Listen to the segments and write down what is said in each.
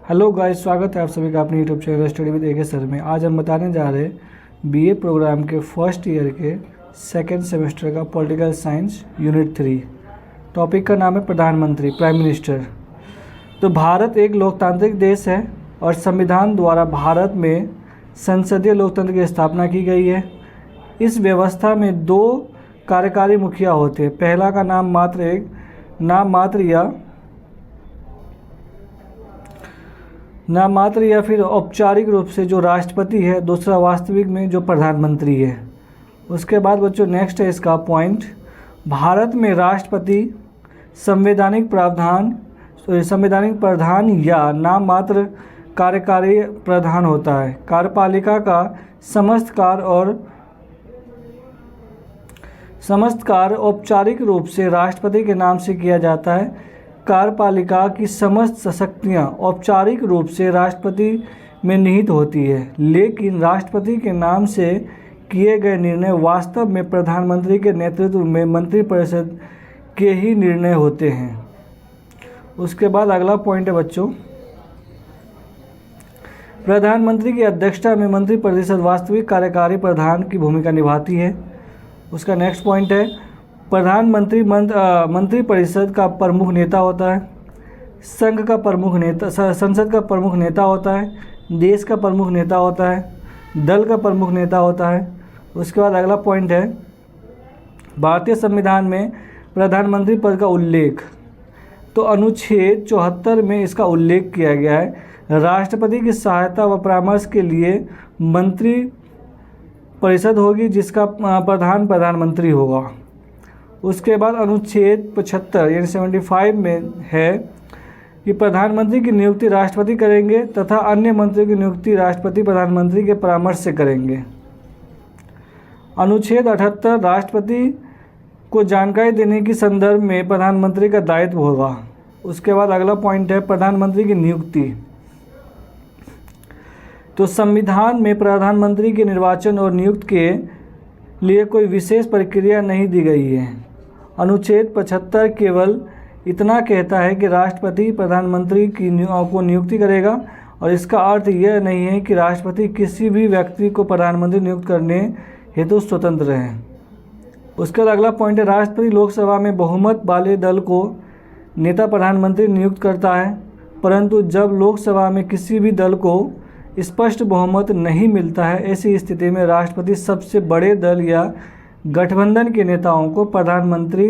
Hello guys, स्वागत है आप सभी का अपने YouTube channel study with AK sir में। आज हम बताने जा रहे हैं बीए प्रोग्राम के फर्स्ट ईयर के सेकेंड सेमेस्टर का पॉलिटिकल साइंस यूनिट 3। टॉपिक का नाम है प्रधानमंत्री, प्राइम मिनिस्टर। तो भारत एक लोकतांत्रिक देश है और संविधान द्वारा भारत में संसदीय लोकतंत्र की स्थापना की गई है। इस व्यवस्था में दो कार्यकारी मुखिया होते हैं। पहला का नाम मात्र या फिर औपचारिक रूप से जो राष्ट्रपति है, दूसरा वास्तविक में जो प्रधानमंत्री है। उसके बाद बच्चों नेक्स्ट है इसका पॉइंट, भारत में राष्ट्रपति संवैधानिक प्रधान या नाम मात्र कार्यकारी प्रधान होता है। कार्यपालिका का समस्त कार्य औपचारिक रूप से राष्ट्रपति के नाम से किया जाता है। कार्यपालिका की समस्त शक्तियाँ औपचारिक रूप से राष्ट्रपति में निहित होती है, लेकिन राष्ट्रपति के नाम से किए गए निर्णय वास्तव में प्रधानमंत्री के नेतृत्व में मंत्रिपरिषद के ही निर्णय होते हैं। उसके बाद अगला पॉइंट है बच्चों, प्रधानमंत्री की अध्यक्षता में मंत्रिपरिषद वास्तविक कार्यकारी प्रधान की भूमिका निभाती है। उसका नेक्स्ट पॉइंट है, प्रधानमंत्री मंत्रिपरिषद का प्रमुख नेता होता है, संसद का प्रमुख नेता होता है, देश का प्रमुख नेता होता है, दल का प्रमुख नेता होता है। उसके बाद अगला पॉइंट है, भारतीय संविधान में प्रधानमंत्री पद का उल्लेख। तो अनुच्छेद 74 में इसका उल्लेख किया गया है। राष्ट्रपति की सहायता व परामर्श के लिए मंत्री परिषद होगी जिसका प्रधान प्रधानमंत्री होगा। उसके बाद अनुच्छेद 75 यानी 75 में है कि प्रधानमंत्री की नियुक्ति राष्ट्रपति करेंगे तथा अन्य मंत्रियों की नियुक्ति राष्ट्रपति प्रधानमंत्री के परामर्श से करेंगे। अनुच्छेद 78 राष्ट्रपति को जानकारी देने के संदर्भ में प्रधानमंत्री का दायित्व होगा। उसके बाद अगला पॉइंट है प्रधानमंत्री की नियुक्ति। तो संविधान में प्रधानमंत्री के निर्वाचन और नियुक्ति के लिए कोई विशेष प्रक्रिया नहीं दी गई है। अनुच्छेद 75 केवल इतना कहता है कि राष्ट्रपति प्रधानमंत्री को नियुक्ति करेगा और इसका अर्थ यह नहीं है कि राष्ट्रपति किसी भी व्यक्ति को प्रधानमंत्री नियुक्त करने हेतु स्वतंत्र है। उसके बाद अगला पॉइंट है, राष्ट्रपति लोकसभा में बहुमत वाले दल को नेता प्रधानमंत्री नियुक्त करता है, परंतु जब लोकसभा में किसी भी दल को स्पष्ट बहुमत नहीं मिलता है, ऐसी स्थिति में राष्ट्रपति सबसे बड़े दल या गठबंधन के नेताओं को प्रधानमंत्री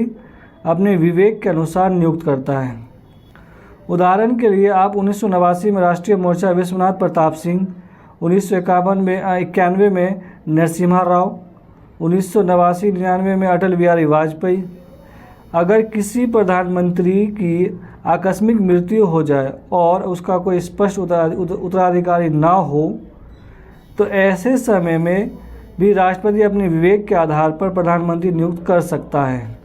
अपने विवेक के अनुसार नियुक्त करता है। उदाहरण के लिए आप 1989 में राष्ट्रीय मोर्चा विश्वनाथ प्रताप सिंह, 1991 में नरसिम्हा राव, 1989-99 में अटल बिहारी वाजपेयी। अगर किसी प्रधानमंत्री की आकस्मिक मृत्यु हो जाए और उसका कोई स्पष्ट उत्तराधिकारी ना हो, तो ऐसे समय में भी राष्ट्रपति अपने विवेक के आधार पर प्रधानमंत्री नियुक्त कर सकता है।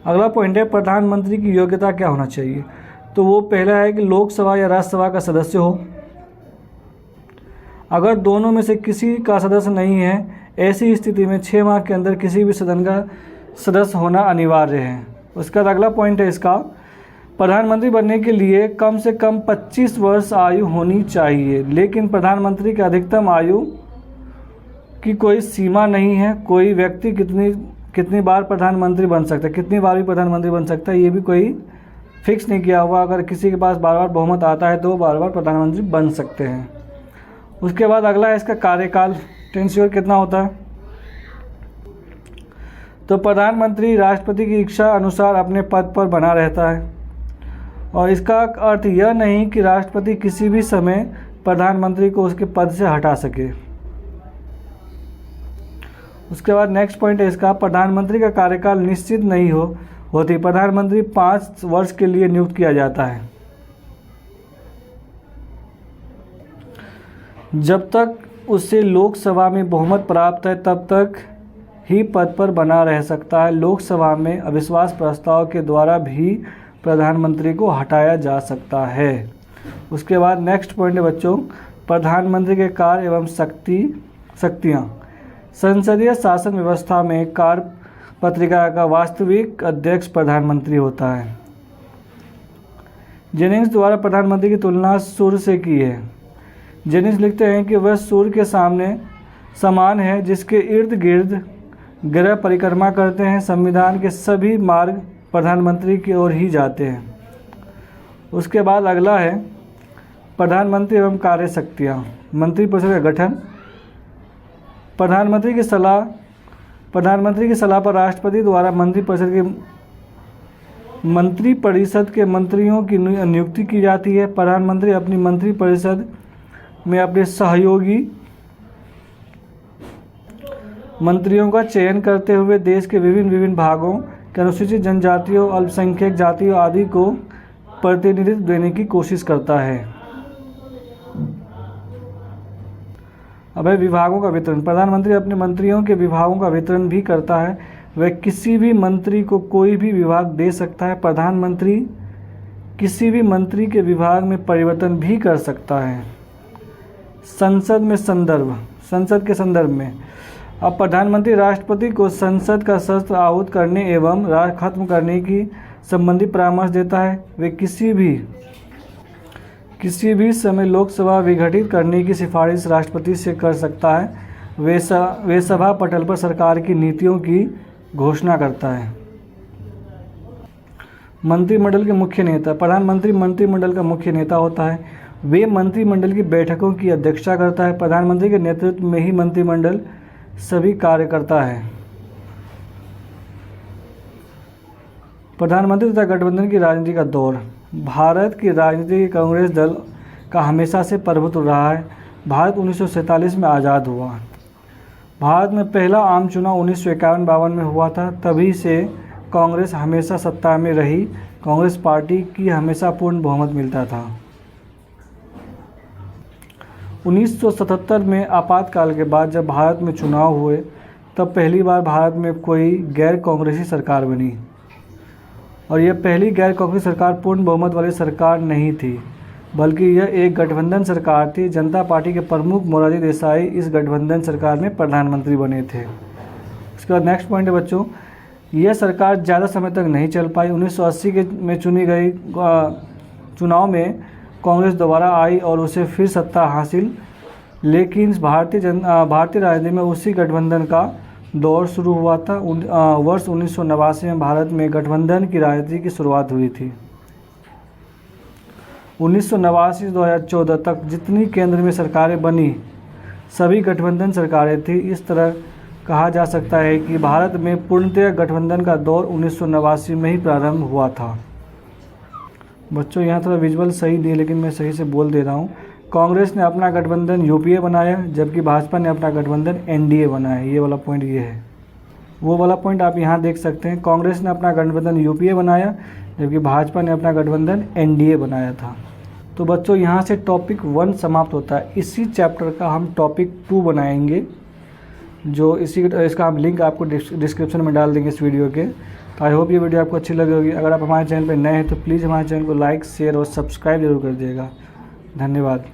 अगला पॉइंट है, प्रधानमंत्री की योग्यता क्या होना चाहिए। तो वो पहला है कि लोकसभा या राज्यसभा का सदस्य हो। अगर दोनों में से किसी का सदस्य नहीं है, ऐसी स्थिति में 6 माह के अंदर किसी भी सदन का सदस्य होना अनिवार्य है। उसका अगला पॉइंट है इसका, प्रधानमंत्री बनने के लिए कम से कम 25 वर्ष आयु होनी चाहिए, लेकिन प्रधानमंत्री की अधिकतम आयु की कोई सीमा नहीं है। कोई व्यक्ति कितनी बार प्रधानमंत्री बन सकता है, कितनी बार भी प्रधानमंत्री बन सकता है, ये भी कोई फिक्स नहीं किया हुआ। अगर किसी के पास बार बार बहुमत आता है तो वो बार बार प्रधानमंत्री बन सकते हैं। उसके बाद अगला है इसका कार्यकाल, टेन्योर कितना होता है। तो प्रधानमंत्री राष्ट्रपति की इच्छा अनुसार अपने पद पर बना रहता है और इसका अर्थ यह नहीं कि राष्ट्रपति किसी भी समय प्रधानमंत्री को उसके पद से हटा सके। उसके बाद नेक्स्ट पॉइंट है इसका, प्रधानमंत्री का कार्यकाल निश्चित नहीं होती। प्रधानमंत्री 5 वर्ष के लिए नियुक्त किया जाता है। जब तक उसे लोकसभा में बहुमत प्राप्त है तब तक ही पद पर बना रह सकता है। लोकसभा में अविश्वास प्रस्ताव के द्वारा भी प्रधानमंत्री को हटाया जा सकता है। उसके बाद नेक्स्ट पॉइंट है बच्चों, प्रधानमंत्री के कार्य एवं शक्तियाँ। संसदीय शासन व्यवस्था में कार्यपत्रिका का वास्तविक अध्यक्ष प्रधानमंत्री होता है। जेनिंग्स द्वारा प्रधानमंत्री की तुलना सूर्य से की है। जेनिंग्स लिखते हैं कि वह सूर्य के सामने समान है जिसके इर्द गिर्द ग्रह परिक्रमा करते हैं। संविधान के सभी मार्ग प्रधानमंत्री की ओर ही जाते हैं। उसके बाद अगला है प्रधानमंत्री एवं कार्य शक्तियाँ। मंत्रिपरिषद का गठन। प्रधानमंत्री की सलाह पर राष्ट्रपति द्वारा मंत्रिपरिषद के मंत्रियों की नियुक्ति की जाती है। प्रधानमंत्री अपनी मंत्रिपरिषद में अपने सहयोगी मंत्रियों का चयन करते हुए देश के विभिन्न भागों के अनुसूचित जनजातियों, अल्पसंख्यक जातियों आदि को प्रतिनिधित्व देने की कोशिश करता है। अब है विभागों का वितरण। प्रधानमंत्री अपने मंत्रियों के विभागों का वितरण भी करता है। वह किसी भी मंत्री को कोई भी विभाग दे सकता है। प्रधानमंत्री किसी भी मंत्री के विभाग में परिवर्तन भी कर सकता है। संसद के संदर्भ में अब प्रधानमंत्री राष्ट्रपति को संसद का शस्त्र आहूत करने एवं राज खत्म करने की संबंधी परामर्श देता है। वे किसी भी समय लोकसभा विघटित करने की सिफारिश राष्ट्रपति से कर सकता है। वे सभा पटल पर सरकार की नीतियों की घोषणा करता है। मंत्रिमंडल के मुख्य नेता। प्रधानमंत्री मंत्रिमंडल का मुख्य नेता होता है। वे मंत्रिमंडल की बैठकों की अध्यक्षता करता है। प्रधानमंत्री के नेतृत्व में ही मंत्रिमंडल सभी कार्य करता है। प्रधानमंत्री तथा गठबंधन की राजनीति का दौर। भारत की राजनीति कांग्रेस दल का हमेशा से प्रभुत्व रहा है। भारत 1947 में आज़ाद हुआ। भारत में पहला आम चुनाव 1951-52 में हुआ था। तभी से कांग्रेस हमेशा सत्ता में रही। कांग्रेस पार्टी की हमेशा पूर्ण बहुमत मिलता था। 1977 में आपातकाल के बाद जब भारत में चुनाव हुए तब पहली बार भारत में कोई गैर कांग्रेसी सरकार बनी और यह पहली गैर कांग्रेसी सरकार पूर्ण बहुमत वाली सरकार नहीं थी, बल्कि यह एक गठबंधन सरकार थी। जनता पार्टी के प्रमुख मोरारजी देसाई इस गठबंधन सरकार में प्रधानमंत्री बने थे। उसके बाद नेक्स्ट पॉइंट है बच्चों, यह सरकार ज़्यादा समय तक नहीं चल पाई। 1980 में चुनी गई चुनाव में कांग्रेस दोबारा आई और उसे फिर सत्ता हासिल, लेकिन भारतीय राजनीति में उसी गठबंधन का दौर शुरू हुआ था। वर्ष 1989 में भारत में गठबंधन की राजनीति की शुरुआत हुई थी। 1989 से 2014 तक जितनी केंद्र में सरकारें बनी सभी गठबंधन सरकारें थी। इस तरह कहा जा सकता है कि भारत में पूर्णतः गठबंधन का दौर 1989 में ही प्रारंभ हुआ था। बच्चों यहाँ थोड़ा विजुअल सही नहीं है, लेकिन मैं सही से बोल दे रहा हूँ। कांग्रेस ने अपना गठबंधन यूपीए बनाया, जबकि भाजपा ने अपना गठबंधन एनडीए बनाया। ये वाला पॉइंट ये है। वो वाला पॉइंट आप यहाँ देख सकते हैं। कांग्रेस ने अपना गठबंधन यूपीए बनाया, जबकि भाजपा ने अपना गठबंधन एनडीए बनाया था। तो बच्चों यहाँ से टॉपिक 1 समाप्त होता है। इसी चैप्टर का हम टॉपिक 2 बनाएंगे, जो इसका हम लिंक आपको डिस्क्रिप्शन में डाल देंगे इस वीडियो के। आई होप ये वीडियो आपको अच्छी लगी होगी। अगर आप हमारे चैनल पर नए हैं तो प्लीज़ हमारे चैनल को लाइक, शेयर और सब्सक्राइब जरूर कर दीजिएगा। धन्यवाद।